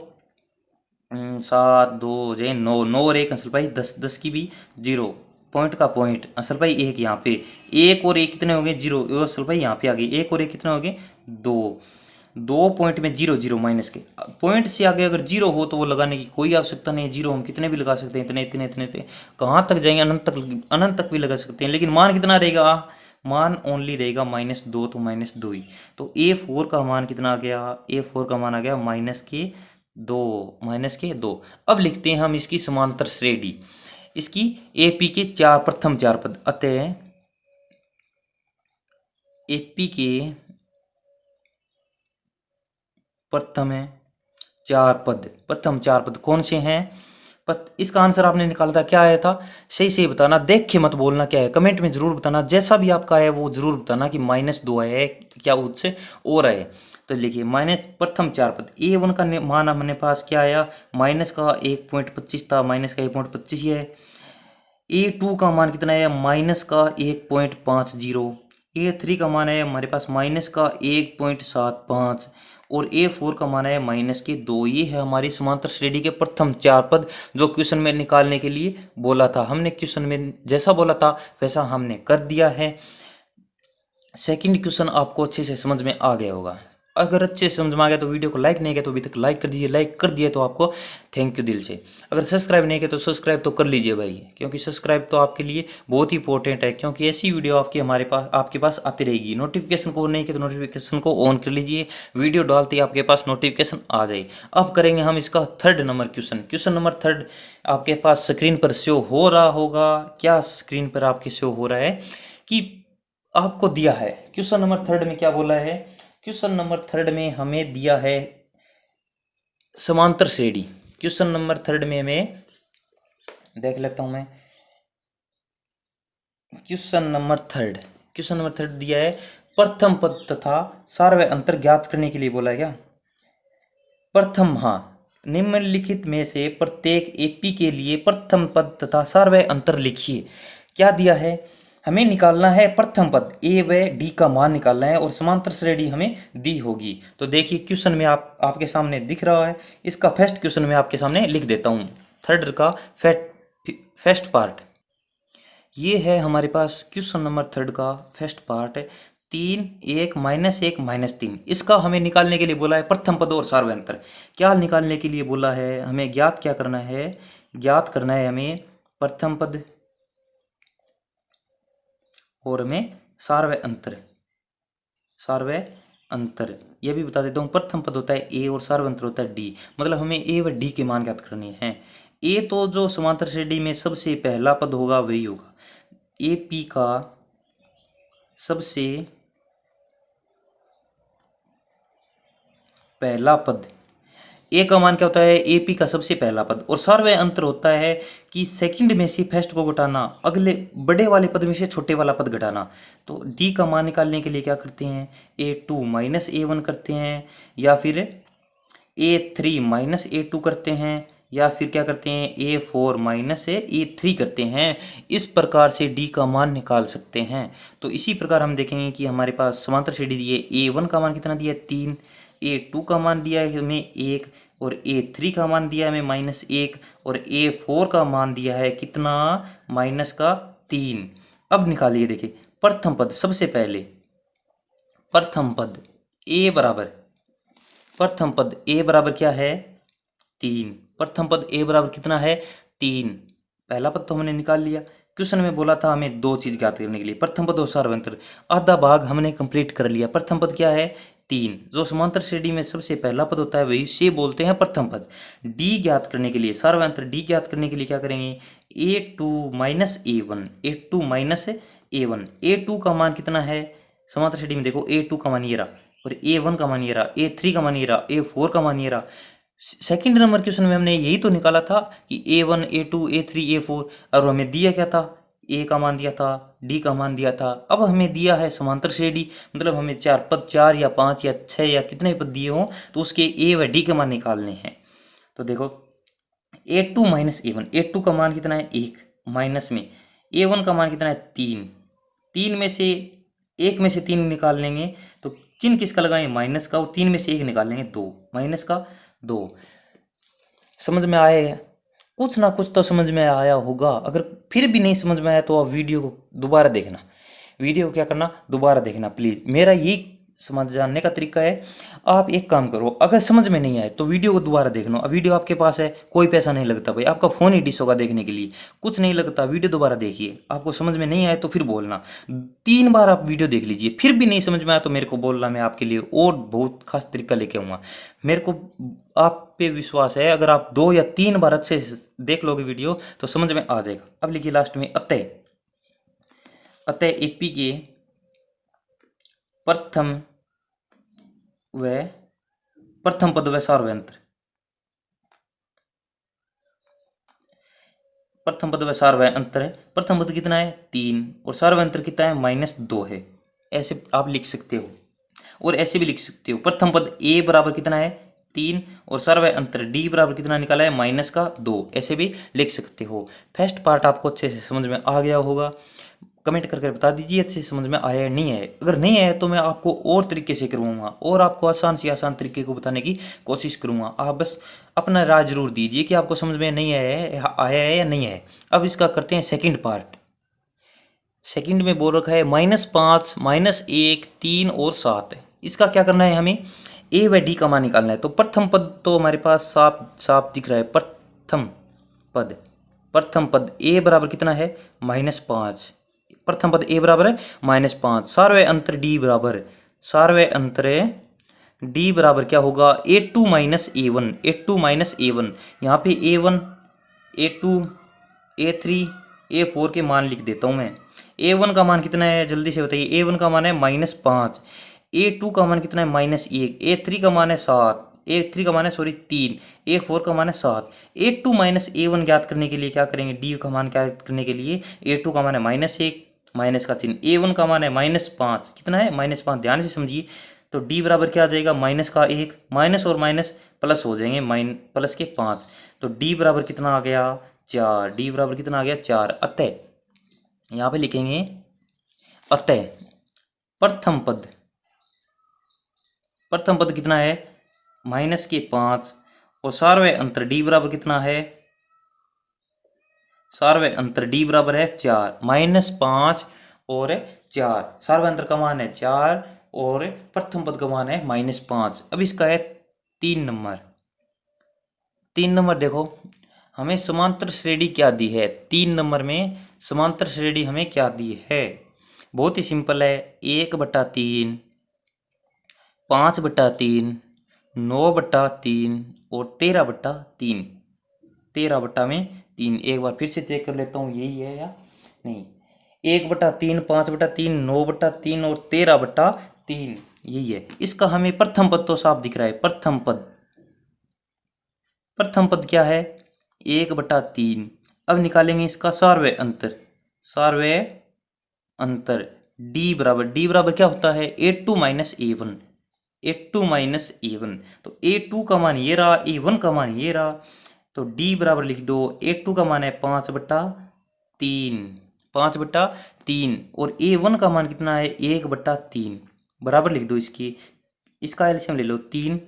7 2 हो जाए 9, 9 और 1 असल भाई 10, 10 की भी 0, पॉइंट का पॉइंट असल भाई एक, यहाँ पे एक और एक कितने हो गए, 0, असल भाई यहाँ पे आ गए एक और एक कितने हो गए, 2, 2 पॉइंट में 0 0 माइनस के पॉइंट से आगे अगर 0 हो तो वो लगाने की कोई आवश्यकता नहीं है, 0 हम कितने भी लगा सकते हैं, इतने इतने इतने इतने कहाँ तक जाएंगे, अनंत तक भी लगा सकते हैं, लेकिन मान कितना रहेगा, मान ओनली रहेगा -2, तो -2 ही, तो A4 का मान कितना आ गया, A4 का मान आ गया -2। अब लिखते हैं हम इसकी समांतर श्रेणी, इसकी AP के प्रथम चार पद, अतः AP के प्रथम चार पद कौन से हैं, इसका आंसर आपने निकाला था, क्या आया था, सही सही बताना, देख के मत बोलना क्या है, कमेंट में जरूर बताना, जैसा भी आपका है वो जरूर बताना कि -2 है क्या उससे और है। तो लिखिए माइनस प्रथम चार पद, A1 का मान हमने पास क्या आया, माइनस का 1.25 था, माइनस का 1.25 ही है। A2 का मान कितना है, माइनस का 1.50। A3 का मान है हमारे पास माइनस का 1.75 और A4 का मान है -2। ये है हमारी समांतर श्रेणी के प्रथम चार पद जो क्वेश्चन में निकालने के लिए बोला था हमने, क्वेश्चन में जैसा बोला था वैसा हमने कर दिया है। सेकंड क्वेश्चन आपको अच्छे से समझ में आ गया होगा, अगर अच्छे से समझ में आ गया तो वीडियो को लाइक नहीं किया तो अभी तक लाइक कर दीजिए, लाइक कर दिया तो आपको थैंक यू दिल से, अगर सब्सक्राइब नहीं किया तो सब्सक्राइब तो कर लीजिए भाई, क्योंकि सब्सक्राइब तो आपके लिए बहुत ही इंपॉर्टेंट है, क्योंकि ऐसी वीडियो आपके पास आती रहेगी। नोटिफिकेशन को नहीं किया तो नोटिफिकेशन को ऑन कर लीजिए, वीडियो डालते ही आपके पास नोटिफिकेशन आ जाए। अब करेंगे हम इसका third number question number third आपके पास स्क्रीन पर शो हो रहा होगा, क्या स्क्रीन पर आपके शो हो रहा है कि आपको दिया है क्वेश्चन नंबर थर्ड में क्या बोला है, क्वेश्चन नंबर थर्ड में हमें दिया है समांतर श्रेणी। क्वेश्चन नंबर थर्ड में हमें देख लेता हूं मैं, क्वेश्चन नंबर थर्ड दिया है प्रथम पद तथा सार्वय अंतर ज्ञात करने के लिए बोला है क्या, प्रथम, हाँ, निम्नलिखित में से प्रत्येक AP के लिए प्रथम पद तथा सार्वय अंतर लिखिए। क्या दिया है, हमें निकालना है प्रथम पद A व D का मान निकालना है और समांतर श्रेणी हमें दी होगी। तो देखिए क्वेश्चन में आपके सामने दिख रहा है, इसका फर्स्ट क्वेश्चन में आपके सामने लिख देता हूँ, थर्ड का फर्स्ट पार्ट, ये है हमारे पास क्वेश्चन नंबर थर्ड का फर्स्ट पार्ट है, 3 1 -1 -3, इसका हमें निकालने के लिए बोला है प्रथम पद और सार्वय अंतर। क्या निकालने के लिए बोला है, हमें ज्ञात क्या करना है, ज्ञात करना है हमें प्रथम पद और हमें सार्वय अंतर, यह भी बता देता हूँ, प्रथम पद होता है A और सार्वय अंतर होता है D, मतलब हमें A व D के मान ज्ञात करने हैं। A तो जो समांतर श्रेणी में सबसे पहला पद होगा वही होगा, AP का सबसे पहला पद, ए का मान क्या होता है, AP का सबसे पहला पद, और सार्वय अंतर होता है कि सेकंड में से फर्स्ट को घटाना, अगले बड़े वाले पद में से छोटे वाला पद घटाना। तो D का मान निकालने के लिए क्या करते हैं, A2 -A1 करते हैं, या फिर A3 -A2 करते हैं, या फिर क्या करते हैं A4 -A3 करते हैं। इस प्रकार से D का मान निकाल सकते हैं। तो इसी प्रकार हम देखेंगे कि हमारे पास समांतर श्रेणी दी है, A1 का मान कितना दिया है 3, A2 का मान दिया है हमें 1 और A3 का मान दिया है हमें -1 और A4 का मान दिया है कितना, -3। अब निकालिए, देखिए प्रथम पद सबसे पहले, प्रथम पद A बराबर क्या है 3, प्रथम पद A बराबर कितना है 3, पहला पद तो हमने निकाल लिया। क्वेश्चन में बोला था हमें दो चीज ज्ञात करने के लिए, प्रथम पद और सार्वय अंतर, आधा भाग हमने कंप्लीट कर लिया। प्रथम पद क्या है 3, जो समांतर श्रेणी में सबसे पहला पद होता है वही से बोलते हैं प्रथम पद। D ज्ञात करने के लिए, सार्वय अंतर D ज्ञात करने के लिए क्या करेंगे, A2 -A1, A2 का मान कितना है, समांतर श्रेणी में देखो A2 का मान ये रहा और A1 का मान ये रहा, A3 का मान ये रहा, A4 का मान ये रहा। सेकंड नंबर क्वेश्चन में हमने यही तो निकाला था कि A1 A2 A3 A4, और हमें दिया क्या था, A का मान दिया था, D का मान दिया था। अब हमें दिया है समांतर श्रेणी, मतलब हमें चार पद, 4 या 5 या 6 या कितने पद दिए हों तो उसके A व D के मान निकालने हैं। तो देखो A2 माइनस A1, A2 का मान कितना है 1, माइनस में A1 का मान कितना है 3, 3 में से 1 में से 3 निकाल लेंगे तो चिन्ह किसका लगाएंगे, माइनस का, और 3 में से 1 निकाल लेंगे 2, माइनस का 2। समझ में आया है? कुछ ना कुछ तो समझ में आया होगा। अगर फिर भी नहीं समझ में आया तो आप वीडियो को दोबारा देखना, वीडियो को क्या करना, दोबारा देखना प्लीज़। मेरा ये समझ जानने का तरीका है। आप एक काम करो, अगर समझ में नहीं आए तो वीडियो को दोबारा देख लो। अब वीडियो आपके पास है, कोई पैसा नहीं लगता भाई, आपका फ़ोन ही डिश होगा देखने के लिए, कुछ नहीं लगता। वीडियो दोबारा देखिए, आपको समझ में नहीं आए तो फिर बोलना। 3 बार आप वीडियो देख लीजिए, फिर भी नहीं समझ में आया तो मेरे को बोलना, मैं आपके लिए और बहुत खास तरीका लेके आऊँगा। मेरे को आप पे विश्वास है, अगर आप 2 या 3 बार अच्छे से देख लोगे वीडियो तो समझ में आ जाएगा। अब लिखिए लास्ट में अतः, अतः एपी के प्रथम पद व सार्वयंत्र, प्रथम पद व सार्वयंत्र है। प्रथम पद कितना है 3 और सार्वयंत्र कितना है -2 है। ऐसे आप लिख सकते हो, और ऐसे भी लिख सकते हो। प्रथम पद ए बराबर कितना है 3 और सार्वयंत्र डी बराबर कितना निकाला है -2, ऐसे भी लिख सकते हो। फर्स्ट पार्ट आपको अच्छे से समझ में आ गया होगा। कमेंट करके बता दीजिए अच्छे से समझ में आया या नहीं आया। अगर नहीं आया तो मैं आपको और तरीके से करवाऊंगा, और आपको आसान से आसान तरीके को बताने की कोशिश करूंगा। आप बस अपना राय जरूर दीजिए कि आपको समझ में नहीं आया है या नहीं आया है। अब इसका करते हैं सेकंड पार्ट। सेकंड में बोल रखा है -5, -1, 3 और 7 है। इसका क्या करना है, हमें ए व डी का मान निकालना है। तो प्रथम पद तो हमारे पास साफ साफ दिख रहा है। प्रथम पद ए बराबर कितना है -5, प्रथम पद ए बराबर है -5। सार्वय अंतर डी बराबर, सार्वय अंतर डी बराबर क्या होगा A2 minus A1, A2 minus A1। यहाँ पे A1, A2, A3, A4 के मान लिख देता हूँ मैं। A1 का मान कितना है जल्दी से बताइए। A1 का मान है -5, A2 का मान कितना है -1, A3 का मान है 7, A3 का मान है 3, A4 का मान है 7। A2 माइनस A1 ज्ञात करने के लिए क्या करेंगे, D का मान ज्ञात करने के लिए A2 का मान है -1, माइनस का चिन्ह, A1 का मान है -5, कितना है -5, ध्यान से समझिए। तो D बराबर क्या आ जाएगा, माइनस का 1, माइनस और माइनस प्लस हो जाएंगे, प्लस के 5। तो D बराबर कितना आ गया 4, D बराबर कितना आ गया 4। अतः यहाँ पे लिखेंगे अतः प्रथम पद कितना है -5 और सार्वय अंतर D बराबर कितना है, सार्वय अंतर D बराबर है 4, -5 और 4। सार्वय अंतर का मान है 4 और प्रथम पद का मान है -5। अब इसका है 3 नंबर। 3 नंबर देखो, हमें समांतर श्रेणी क्या दी है। 3 नंबर में समांतर श्रेणी हमें क्या दी है, बहुत ही सिंपल है। 1/3, 5/3, 9/3 और 13/3। 13/3। एक बार फिर से चेक कर लेता हूँ यही है या नहीं। 1/3, 5/3, 9/3 और 13/3 यही है। इसका हमें प्रथम पद तो साफ दिख रहा है। प्रथम पद क्या है 1/3। अब निकालेंगे इसका सार्वय अंतर। सार्वय अंतर D बराबर क्या होता है A2 minus A1, A2 minus A1। तो A2 का मान ये रहा, A1 का मान ये रहा। तो D बराबर लिख दो, A2 का मान है 5/3, 5/3 और A1 का मान कितना है 1/3, बराबर लिख दो इसकी। इसका एलसीएम ले लो 3,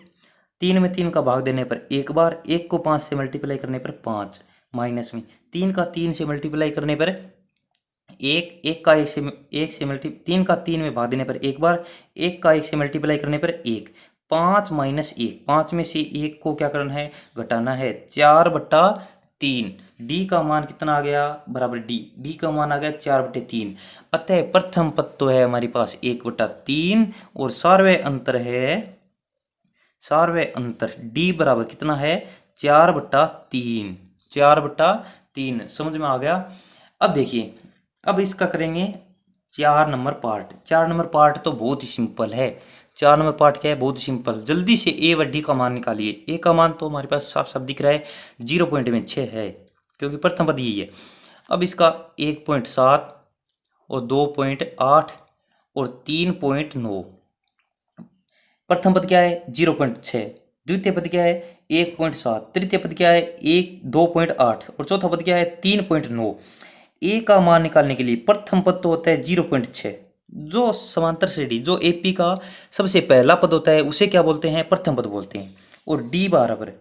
3 में 3 का भाग देने पर एक बार, 1 को 5 से मल्टीप्लाई करने पर 5, माइनस में 3 का 3 से मल्टीप्लाई करने पर एक, 3 का 3 में भाग देने पर एक बार, 1 का 1 से मल्टीप्लाई करने पर 1, 5 माइनस 1, 5 में से 1 को क्या करना है घटाना है, 4/3। D का मान कितना आ गया बराबर D का मान आ गया 4/3। अतः प्रथम पद तो है हमारे पास 1/3 और सार्वय अंतर है, सार्वय अंतर D बराबर कितना है 4/3, 4/3। समझ में आ गया। अब देखिए, अब इसका करेंगे 4 नंबर पार्ट। 4 नंबर पार्ट तो बहुत ही सिंपल है। 4 नंबर पार्ट क्या है, बहुत ही सिंपल। जल्दी से A व D का मान निकालिए। A का मान तो हमारे पास साफ साफ दिख रहा है 0.6 है, क्योंकि प्रथम पद यही है। अब इसका 1.7 और 2.8 और 3.9। प्रथम पद क्या है 0.6, द्वितीय पद क्या है 1.7, तृतीय पद क्या है 2.8 और चौथा पद क्या है 3.9। ए का मान निकालने के लिए प्रथम पद तो होता है 0.6, जो समांतर श्रेणी जो एपी का सबसे पहला पद होता है उसे क्या बोलते हैं, प्रथम पद बोलते हैं। और डी बराबर,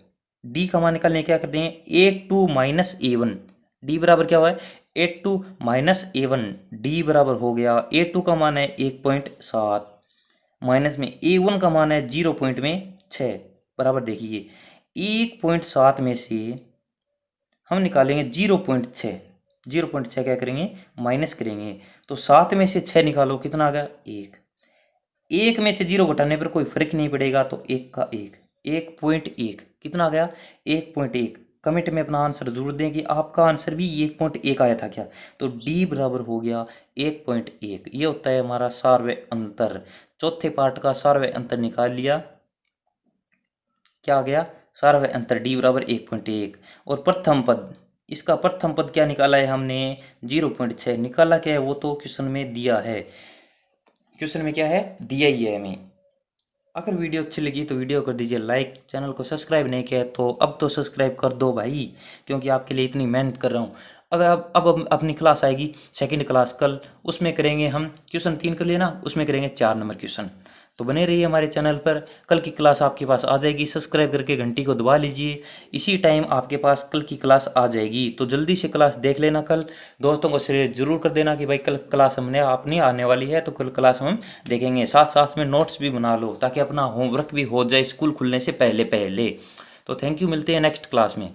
डी का मान निकालने क्या करते हैं A2 माइनस A1, डी बराबर क्या हुआ है A2 माइनस A1, डी बराबर हो गया A2 का मान है 1.7 माइनस में A1 का मान है 0.6 बराबर देखिए 1.7 में से हम निकालेंगे 0.6, 0.6 क्या करेंगे माइनस करेंगे, तो 7 में से 6 निकालो कितना आ गया 1, 1 में से 0 घटाने पर कोई फर्क नहीं पड़ेगा तो 1 का 1, 1.1 कितना आ गया 1.1। कमेंट में अपना आंसर जरूर दें कि आपका आंसर भी 1.1 आया था क्या, तो डी बराबर हो गया 1.1। ये होता है हमारा सार्वय अंतर। चौथे पार्ट का सार्वय अंतर निकाल लिया, क्या आ गया सार्वय अंतर डी बराबर 1.1। और प्रथम पद, इसका प्रथम पद क्या निकाला है हमने 0.6 निकाला, क्या है वो तो क्वेश्चन में दिया है, क्वेश्चन में क्या है दिया ही है हमें। अगर वीडियो अच्छी लगी तो वीडियो कर दीजिए लाइक, चैनल को सब्सक्राइब नहीं किया तो अब तो सब्सक्राइब कर दो भाई, क्योंकि आपके लिए इतनी मेहनत कर रहा हूँ। अगर अब अपनी क्लास आएगी सेकंड क्लास कल, उसमें करेंगे हम क्वेश्चन 3 कर लेना, उसमें करेंगे 4 नंबर क्वेश्चन। तो बने रहिए हमारे चैनल पर, कल की क्लास आपके पास आ जाएगी, सब्सक्राइब करके घंटी को दबा लीजिए, इसी टाइम आपके पास कल की क्लास आ जाएगी। तो जल्दी से क्लास देख लेना कल, दोस्तों को शेयर जरूर कर देना कि भाई कल क्लास हमने अपनी आने वाली है, तो कल क्लास हम देखेंगे। साथ साथ में नोट्स भी बना लो ताकि अपना होमवर्क भी हो जाए स्कूल खुलने से पहले पहले। तो थैंक यू, मिलते हैं नेक्स्ट क्लास में।